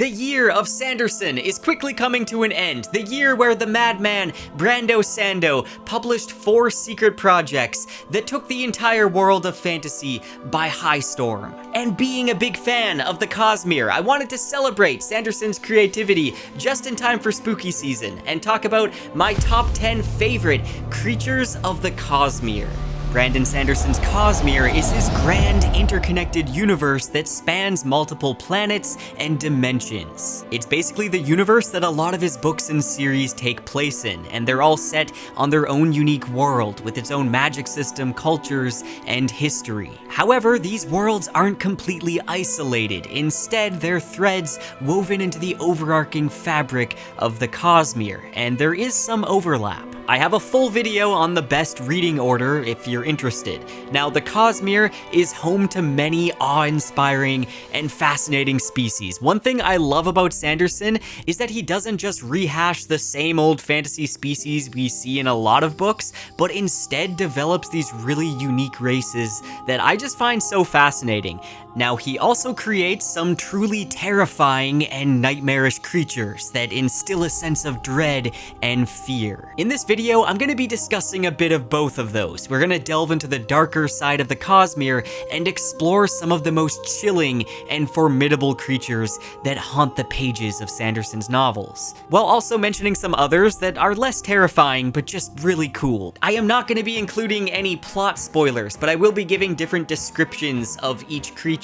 The year of Sanderson is quickly coming to an end, the year where the madman Brando Sando published 4 secret projects that took the entire world of fantasy by high storm. And being a big fan of the Cosmere, I wanted to celebrate Sanderson's creativity just in time for spooky season and talk about my top 10 favorite creatures of the Cosmere. Brandon Sanderson's Cosmere is his grand interconnected universe that spans multiple planets and dimensions. It's basically the universe that a lot of his books and series take place in, and they're all set on their own unique world with its own magic system, cultures, and history. However, these worlds aren't completely isolated. Instead, they're threads woven into the overarching fabric of the Cosmere, and there is some overlap. I have a full video on the best reading order if you're interested. Now, the Cosmere is home to many awe-inspiring and fascinating species. One thing I love about Sanderson is that he doesn't just rehash the same old fantasy species we see in a lot of books, but instead develops these really unique races that I just find so fascinating. Now, he also creates some truly terrifying and nightmarish creatures that instill a sense of dread and fear. In this video, I'm going to be discussing a bit of both of those. We're going to delve into the darker side of the Cosmere and explore some of the most chilling and formidable creatures that haunt the pages of Sanderson's novels, while also mentioning some others that are less terrifying but just really cool. I am not going to be including any plot spoilers, but I will be giving different descriptions of each creature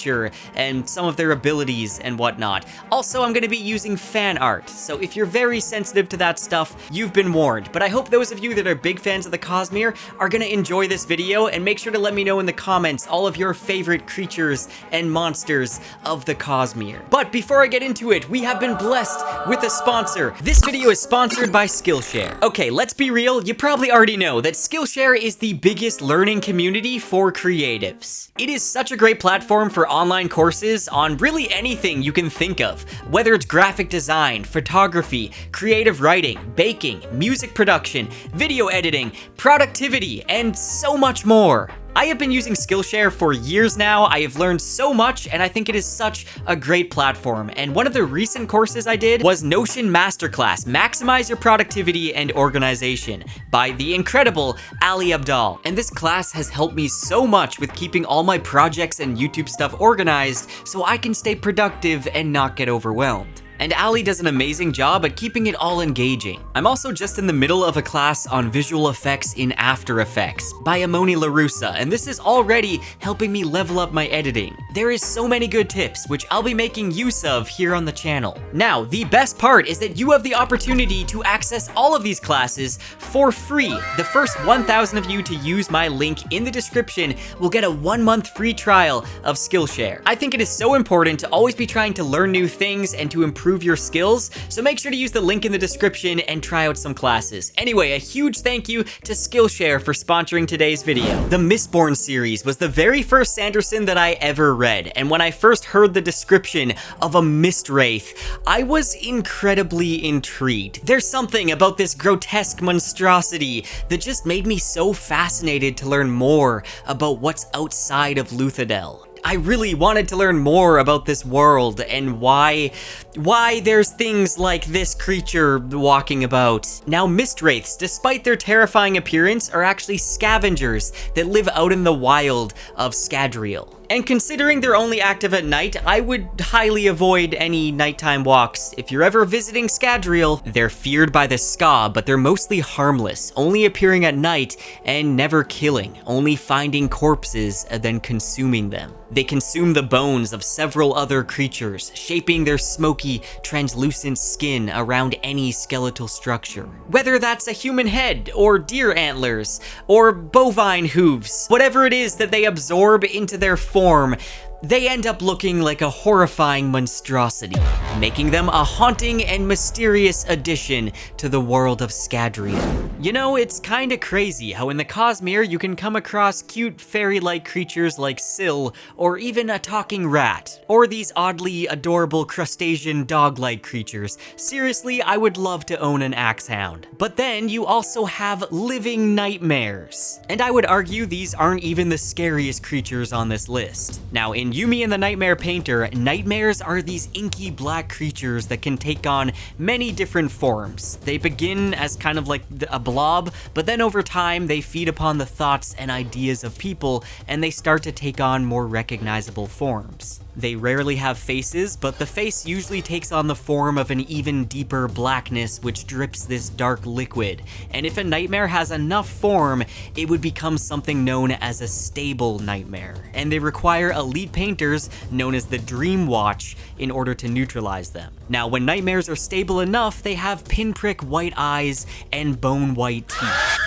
and some of their abilities and whatnot. Also, I'm going to be using fan art, so if you're very sensitive to that stuff, you've been warned. But I hope those of you that are big fans of the Cosmere are going to enjoy this video, and make sure to let me know in the comments all of your favorite creatures and monsters of the Cosmere. But before I get into it, we have been blessed with a sponsor. This video is sponsored by Skillshare. Okay, let's be real, you probably already know that Skillshare is the biggest learning community for creatives. It is such a great platform for online courses on really anything you can think of, whether it's graphic design, photography, creative writing, baking, music production, video editing, productivity, and so much more. I have been using Skillshare for years now. I have learned so much, and I think it is such a great platform. And one of the recent courses I did was Notion Masterclass, Maximize Your Productivity and Organization, by the incredible Ali Abdal. And this class has helped me so much with keeping all my projects and YouTube stuff organized so I can stay productive and not get overwhelmed. And Ali does an amazing job at keeping it all engaging. I'm also just in the middle of a class on visual effects in After Effects by Amoni LaRussa, and this is already helping me level up my editing. There is so many good tips, which I'll be making use of here on the channel. Now, the best part is that you have the opportunity to access all of these classes for free. The first 1,000 of you to use my link in the description will get a 1-month free trial of Skillshare. I think it is so important to always be trying to learn new things and to improve your skills, so make sure to use the link in the description and try out some classes. Anyway, a huge thank you to Skillshare for sponsoring today's video. The Mistborn series was the very first Sanderson that I ever read, and when I first heard the description of a Mistwraith, I was incredibly intrigued. There's something about this grotesque monstrosity that just made me so fascinated to learn more about what's outside of Luthadel. I really wanted to learn more about this world and why there's things like this creature walking about. Now, Mistwraiths, despite their terrifying appearance, are actually scavengers that live out in the wild of Scadrial. And considering they're only active at night, I would highly avoid any nighttime walks. If you're ever visiting Scadrial, they're feared by the Ska, but they're mostly harmless, only appearing at night and never killing, only finding corpses and then consuming them. They consume the bones of several other creatures, shaping their smoky, translucent skin around any skeletal structure. Whether that's a human head, or deer antlers, or bovine hooves, whatever it is that they absorb into their form, they end up looking like a horrifying monstrosity, making them a haunting and mysterious addition to the world of Scadrial. You know, it's kinda crazy how in the Cosmere you can come across cute fairy-like creatures like Syl, or even a talking rat, or these oddly adorable crustacean dog-like creatures. Seriously, I would love to own an axe hound. But then you also have living nightmares. And I would argue these aren't even the scariest creatures on this list. Now, in In Yumi and the Nightmare Painter, nightmares are these inky black creatures that can take on many different forms. They begin as kind of like a blob, but then over time they feed upon the thoughts and ideas of people, and they start to take on more recognizable forms. They rarely have faces, but the face usually takes on the form of an even deeper blackness which drips this dark liquid. And if a nightmare has enough form, it would become something known as a stable nightmare. And they require elite painters, known as the Dream Watch, in order to neutralize them. Now, when nightmares are stable enough, they have pinprick white eyes and bone white teeth.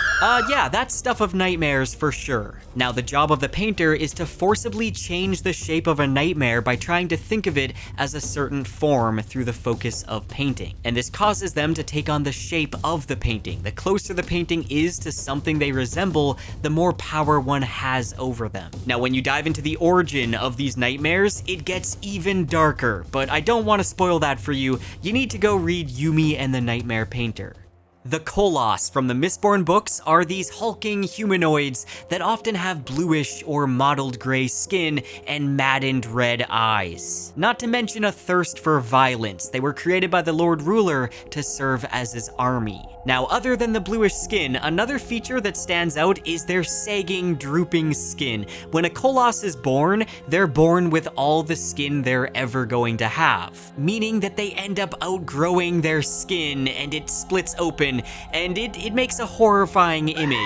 Yeah, that's stuff of nightmares for sure. Now, the job of the painter is to forcibly change the shape of a nightmare by trying to think of it as a certain form through the focus of painting. And this causes them to take on the shape of the painting. The closer the painting is to something they resemble, the more power one has over them. Now, when you dive into the origin of these nightmares, it gets even darker, but I don't want to spoil that for you. You need to go read Yumi and the Nightmare Painter. The Koloss from the Mistborn books are these hulking humanoids that often have bluish or mottled gray skin and maddened red eyes. Not to mention a thirst for violence. They were created by the Lord Ruler to serve as his army. Now, other than the bluish skin, another feature that stands out is their sagging, drooping skin. When a Koloss is born, they're born with all the skin they're ever going to have, meaning that they end up outgrowing their skin and it splits open, and it makes a horrifying image.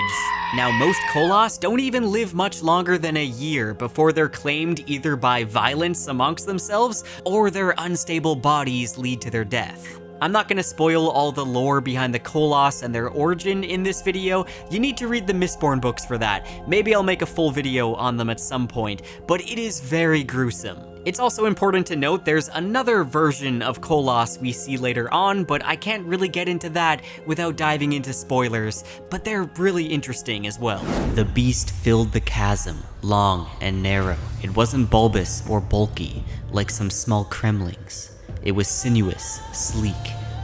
Now, most Koloss don't even live much longer than a year before they're claimed either by violence amongst themselves or their unstable bodies lead to their death. I'm not going to spoil all the lore behind the Koloss and their origin in this video. You need to read the Mistborn books for that. Maybe I'll make a full video on them at some point, but it is very gruesome. It's also important to note there's another version of Koloss we see later on, but I can't really get into that without diving into spoilers, but they're really interesting as well. The beast filled the chasm, long and narrow. It wasn't bulbous or bulky, like some small cremlings. It was sinuous, sleek,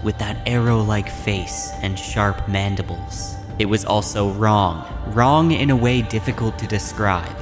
with that arrow-like face and sharp mandibles. It was also wrong in a way difficult to describe.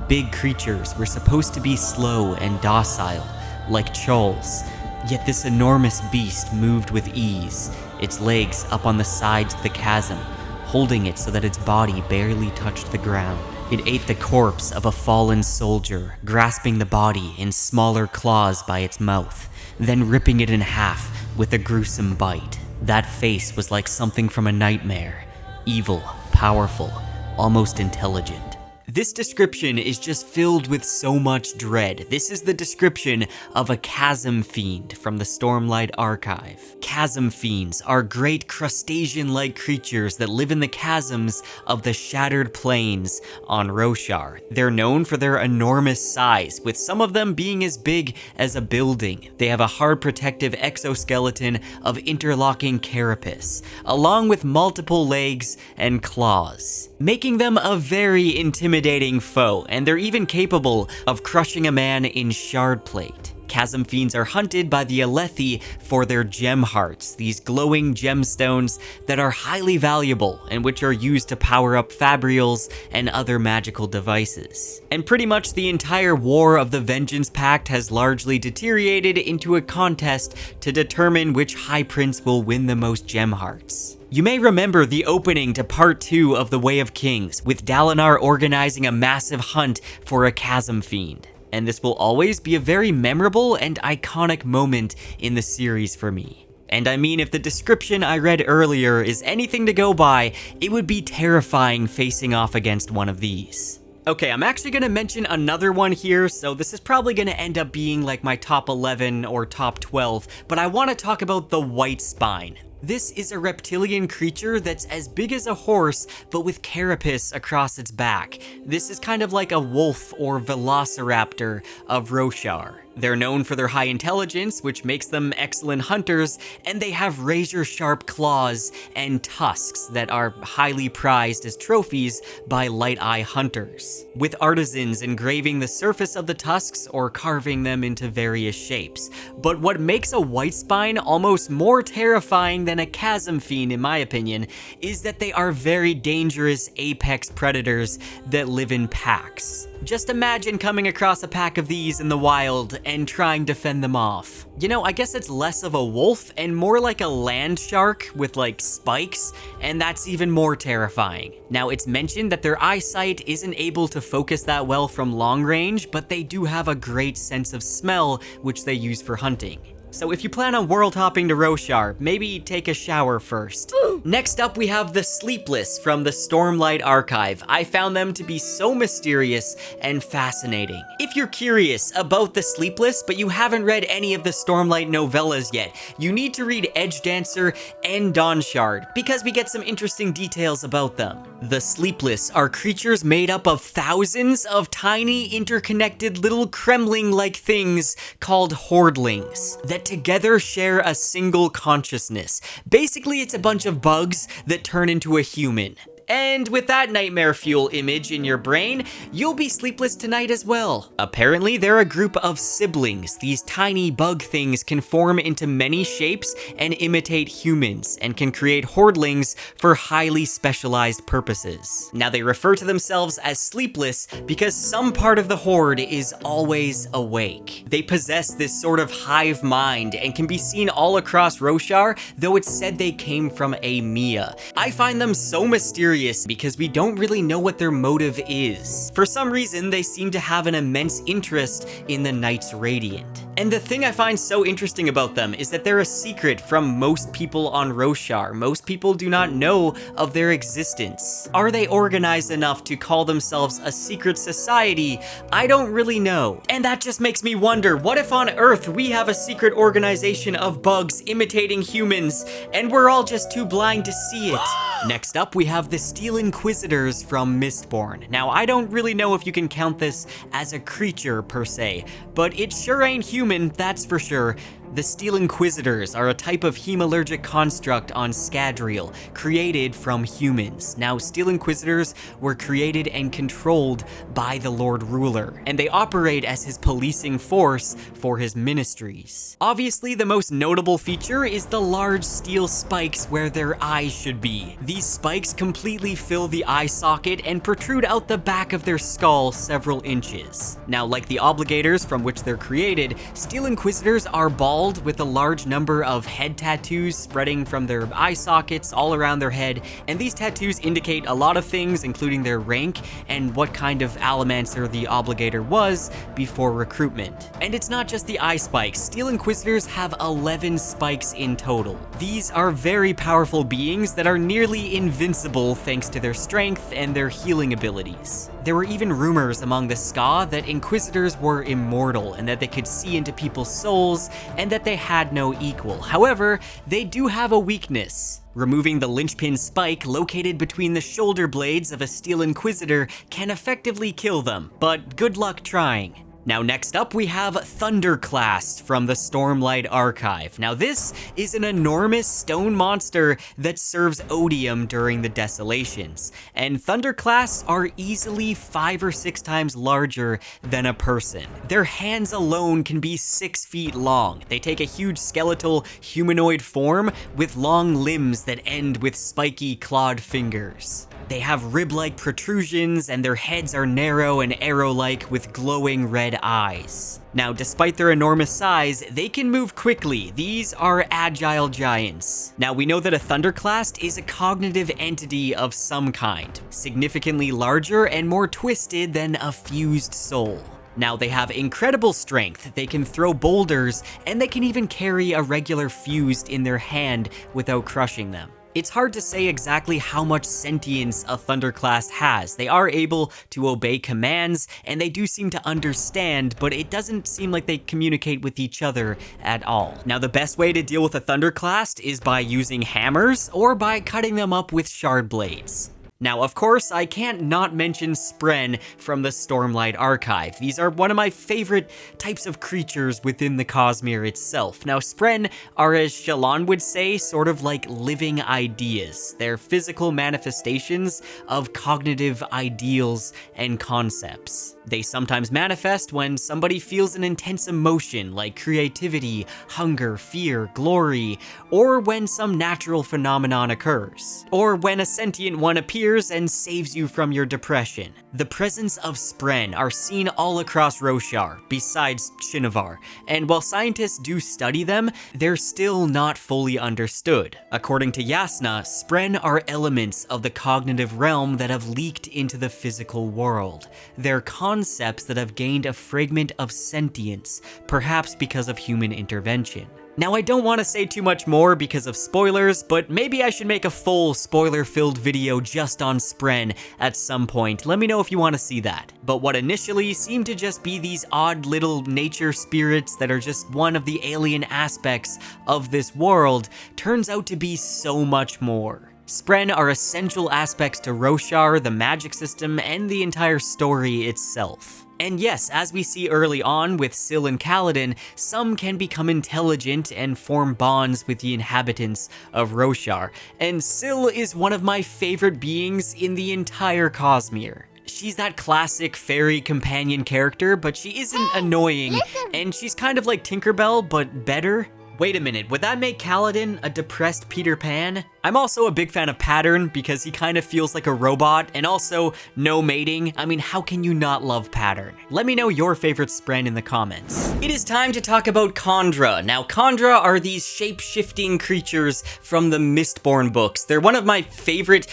Big creatures were supposed to be slow and docile, like chulls, yet this enormous beast moved with ease, its legs up on the sides of the chasm, holding it so that its body barely touched the ground. It ate the corpse of a fallen soldier, grasping the body in smaller claws by its mouth, then ripping it in half with a gruesome bite. That face was like something from a nightmare. Evil, powerful, almost intelligent. This description is just filled with so much dread. This is the description of a Chasmfiend from the Stormlight Archive. Chasmfiends are great crustacean-like creatures that live in the chasms of the Shattered Plains on Roshar. They're known for their enormous size, with some of them being as big as a building. They have a hard protective exoskeleton of interlocking carapace, along with multiple legs and claws, making them a very intimidating foe, and they're even capable of crushing a man in shard plate. Chasmfiends are hunted by the Alethi for their gem hearts, these glowing gemstones that are highly valuable and which are used to power up fabrials and other magical devices. And pretty much the entire War of the Vengeance Pact has largely deteriorated into a contest to determine which High Prince will win the most gem hearts. You may remember the opening to Part 2 of The Way of Kings, with Dalinar organizing a massive hunt for a Chasmfiend. And this will always be a very memorable and iconic moment in the series for me. And I mean, if the description I read earlier is anything to go by, it would be terrifying facing off against one of these. Okay, I'm actually going to mention another one here, so this is probably going to end up being like my top 11 or top 12, but I want to talk about the Whitespine. This is a reptilian creature that's as big as a horse, but with carapace across its back. This is kind of like a wolf or velociraptor of Roshar. They're known for their high intelligence, which makes them excellent hunters, and they have razor-sharp claws and tusks that are highly prized as trophies by light-eye hunters, with artisans engraving the surface of the tusks or carving them into various shapes. But what makes a Whitespine almost more terrifying than a Chasmfien, in my opinion, is that they are very dangerous apex predators that live in packs. Just imagine coming across a pack of these in the wild and trying to fend them off. You know, I guess it's less of a wolf and more like a land shark with like spikes, and that's even more terrifying. Now, it's mentioned that their eyesight isn't able to focus that well from long range, but they do have a great sense of smell, which they use for hunting. So if you plan on world hopping to Roshar, maybe take a shower first. Next up, we have the Sleepless from the Stormlight Archive. I found them to be so mysterious and fascinating. If you're curious about the Sleepless, but you haven't read any of the Stormlight novellas yet, you need to read Edge Dancer and Dawnshard, because we get some interesting details about them. The Sleepless are creatures made up of thousands of tiny interconnected little Kremling-like things called Hordlings that together share a single consciousness. Basically, it's a bunch of bugs that turn into a human. And with that nightmare fuel image in your brain, you'll be sleepless tonight as well. Apparently, they're a group of siblings. These tiny bug things can form into many shapes and imitate humans, and can create hordlings for highly specialized purposes. Now, they refer to themselves as sleepless because some part of the horde is always awake. They possess this sort of hive mind and can be seen all across Roshar, though it's said they came from a Mia. I find them so mysterious because we don't really know what their motive is. For some reason, they seem to have an immense interest in the Knights Radiant. And the thing I find so interesting about them is that they're a secret from most people on Roshar. Most people do not know of their existence. Are they organized enough to call themselves a secret society? I don't really know. And that just makes me wonder, what if on Earth we have a secret organization of bugs imitating humans, and we're all just too blind to see it? Next up, we have the Steel Inquisitors from Mistborn. Now, I don't really know if you can count this as a creature per se, but it sure ain't human, that's for sure. The Steel Inquisitors are a type of hemalurgic construct on Scadrial, created from humans. Now, Steel Inquisitors were created and controlled by the Lord Ruler, and they operate as his policing force for his ministries. Obviously, the most notable feature is the large steel spikes where their eyes should be. These spikes completely fill the eye socket and protrude out the back of their skull several inches. Now, like the Obligators from which they're created, Steel Inquisitors are bald with a large number of head tattoos spreading from their eye sockets all around their head, and these tattoos indicate a lot of things, including their rank and what kind of Allomancer the Obligator was before recruitment. And it's not just the eye spikes. Steel Inquisitors have 11 spikes in total. These are very powerful beings that are nearly invincible thanks to their strength and their healing abilities. There were even rumors among the Ska that Inquisitors were immortal and that they could see into people's souls and that they had no equal. However, they do have a weakness. Removing the linchpin spike located between the shoulder blades of a Steel Inquisitor can effectively kill them, but good luck trying. Now, next up, we have Thunderclast from the Stormlight Archive. Now, this is an enormous stone monster that serves odium during the desolations, and Thunderclasts are easily 5 or 6 times larger than a person. Their hands alone can be 6 feet long. They take a huge skeletal humanoid form with long limbs that end with spiky clawed fingers. They have rib-like protrusions, and their heads are narrow and arrow-like with glowing red eyes. Now, despite their enormous size, they can move quickly. These are agile giants. Now, we know that a Thunderclast is a cognitive entity of some kind, significantly larger and more twisted than a fused soul. Now, they have incredible strength, they can throw boulders, and they can even carry a regular fused in their hand without crushing them. It's hard to say exactly how much sentience a Thunderclast has. They are able to obey commands, and they do seem to understand, but it doesn't seem like they communicate with each other at all. Now, the best way to deal with a Thunderclast is by using hammers or by cutting them up with shard blades. Now, of course, I can't not mention Spren from the Stormlight Archive. These are one of my favorite types of creatures within the Cosmere itself. Now, Spren are, as Shalon would say, sort of like living ideas. They're physical manifestations of cognitive ideals and concepts. They sometimes manifest when somebody feels an intense emotion like creativity, hunger, fear, glory, or when some natural phenomenon occurs, or when a sentient one appears and saves you from your depression. The presence of Spren are seen all across Roshar, besides Shinovar, and while scientists do study them, they're still not fully understood. According to Yasna, Spren are elements of the cognitive realm that have leaked into the physical world. They're concepts that have gained a fragment of sentience, perhaps because of human intervention. Now, I don't want to say too much more because of spoilers, but maybe I should make a full spoiler-filled video just on Spren at some point. Let me know if you want to see that. But what initially seemed to just be these odd little nature spirits that are just one of the alien aspects of this world turns out to be so much more. Spren are essential aspects to Roshar, the magic system, and the entire story itself. And yes, as we see early on with Syl and Kaladin, some can become intelligent and form bonds with the inhabitants of Roshar, and Syl is one of my favorite beings in the entire Cosmere. She's that classic fairy companion character, but she isn't annoying, and she's kind of like Tinkerbell, but better. Wait a minute, would that make Kaladin a depressed Peter Pan? I'm also a big fan of Pattern because he kind of feels like a robot, and also no mating. I mean, how can you not love Pattern? Let me know your favorite Spren in the comments. It is time to talk about Kandra. Now, Kandra are these shape-shifting creatures from the Mistborn books. They're one of my favorite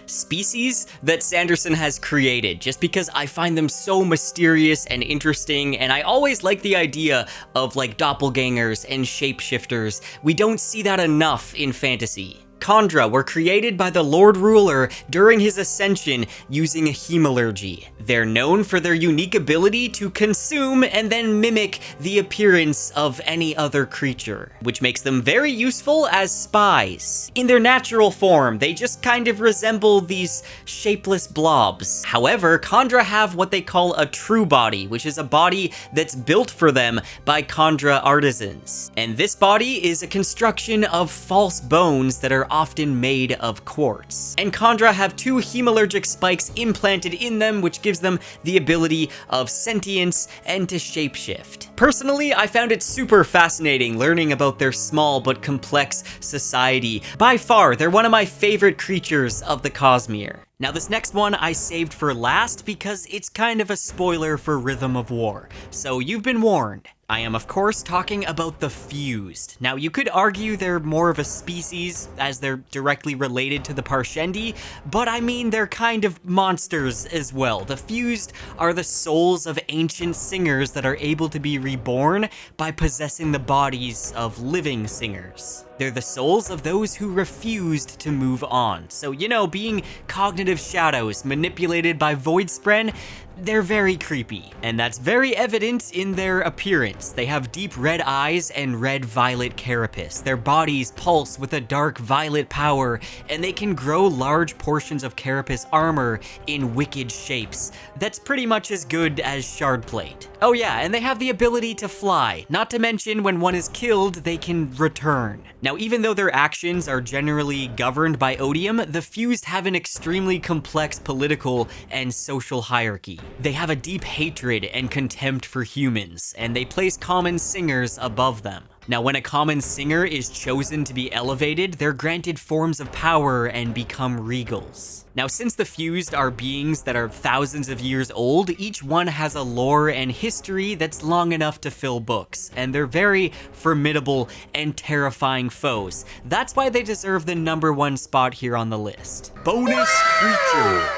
species that Sanderson has created, just because I find them so mysterious and interesting, and I always like the idea of like doppelgangers and shapeshifters. We don't see that enough in fantasy. Kandra were created by the Lord Ruler during his ascension using a hemalurgy. They're known for their unique ability to consume and then mimic the appearance of any other creature, which makes them very useful as spies. In their natural form, they just kind of resemble these shapeless blobs. However, Kandra have what they call a true body, which is a body that's built for them by Kandra artisans. And this body is a construction of false bones that are often made of quartz. And Kandra have two hemalurgic spikes implanted in them, which gives them the ability of sentience and to shapeshift. Personally, I found it super fascinating learning about their small but complex society. By far, they're one of my favorite creatures of the Cosmere. Now, this next one I saved for last because it's kind of a spoiler for Rhythm of War, so you've been warned. I am, of course, talking about the Fused. Now, you could argue they're more of a species, as they're directly related to the Parshendi, but I mean, they're kind of monsters as well. The Fused are the souls of ancient singers that are able to be reborn by possessing the bodies of living singers. They're the souls of those who refused to move on. So, you know, being cognitive shadows manipulated by Voidspren, they're very creepy, and that's very evident in their appearance. They have deep red eyes and red-violet carapace. Their bodies pulse with a dark violet power, and they can grow large portions of carapace armor in wicked shapes. That's pretty much as good as Shardplate. Oh yeah, and they have the ability to fly, not to mention when one is killed, they can return. Now, even though their actions are generally governed by odium, the Fused have an extremely complex political and social hierarchy. They have a deep hatred and contempt for humans, and they place common singers above them. Now, when a common singer is chosen to be elevated, they're granted forms of power and become regals. Now, since the Fused are beings that are thousands of years old, each one has a lore and history that's long enough to fill books, and they're very formidable and terrifying foes. That's why they deserve the #1 spot here on the list. Bonus creature.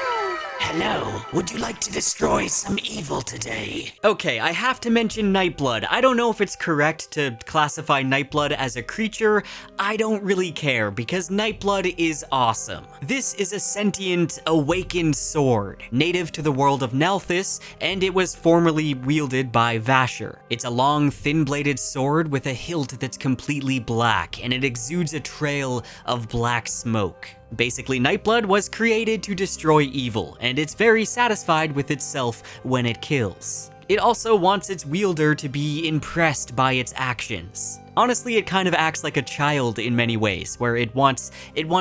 Hello, would you like to destroy some evil today? Okay, I have to mention Nightblood. I don't know if it's correct to classify Nightblood as a creature. I don't really care, because Nightblood is awesome. This is a sentient, awakened sword, native to the world of Nelthis, and it was formerly wielded by Vasher. It's a long, thin-bladed sword with a hilt that's completely black, and it exudes a trail of black smoke. Basically, Nightblood was created to destroy evil, and it's very satisfied with itself when it kills. It also wants its wielder to be impressed by its actions. Honestly, it kind of acts like a child in many ways, where it wants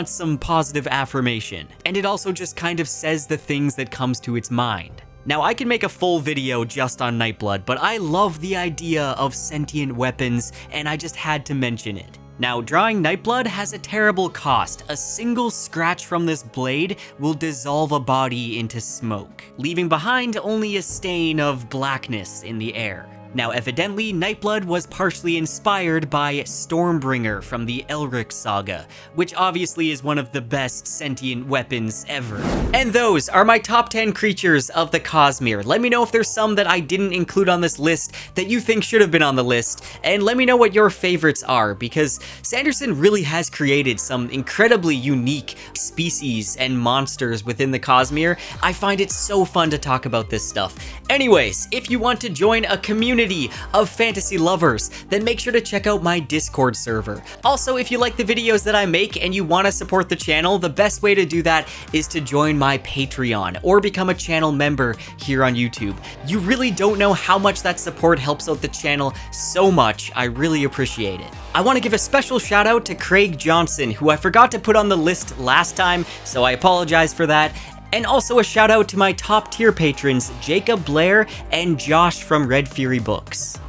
some positive affirmation, and it also just kind of says the things that comes to its mind. Now, I can make a full video just on Nightblood, but I love the idea of sentient weapons, and I just had to mention it. Now, drawing Nightblood has a terrible cost. A single scratch from this blade will dissolve a body into smoke, leaving behind only a stain of blackness in the air. Now, evidently, Nightblood was partially inspired by Stormbringer from the Elric saga, which obviously is one of the best sentient weapons ever. And those are my top 10 creatures of the Cosmere. Let me know if there's some that I didn't include on this list that you think should have been on the list, and let me know what your favorites are, because Sanderson really has created some incredibly unique species and monsters within the Cosmere. I find it so fun to talk about this stuff. Anyways, if you want to join a community of fantasy lovers, then make sure to check out my Discord server. Also, if you like the videos that I make and you want to support the channel, the best way to do that is to join my Patreon or become a channel member here on YouTube. You really don't know how much that support helps out the channel so much. I really appreciate it. I want to give a special shout out to Craig Johnson, who I forgot to put on the list last time, so I apologize for that. And also a shout out to my top tier patrons, Jacob Blair and Josh from Red Fury Books.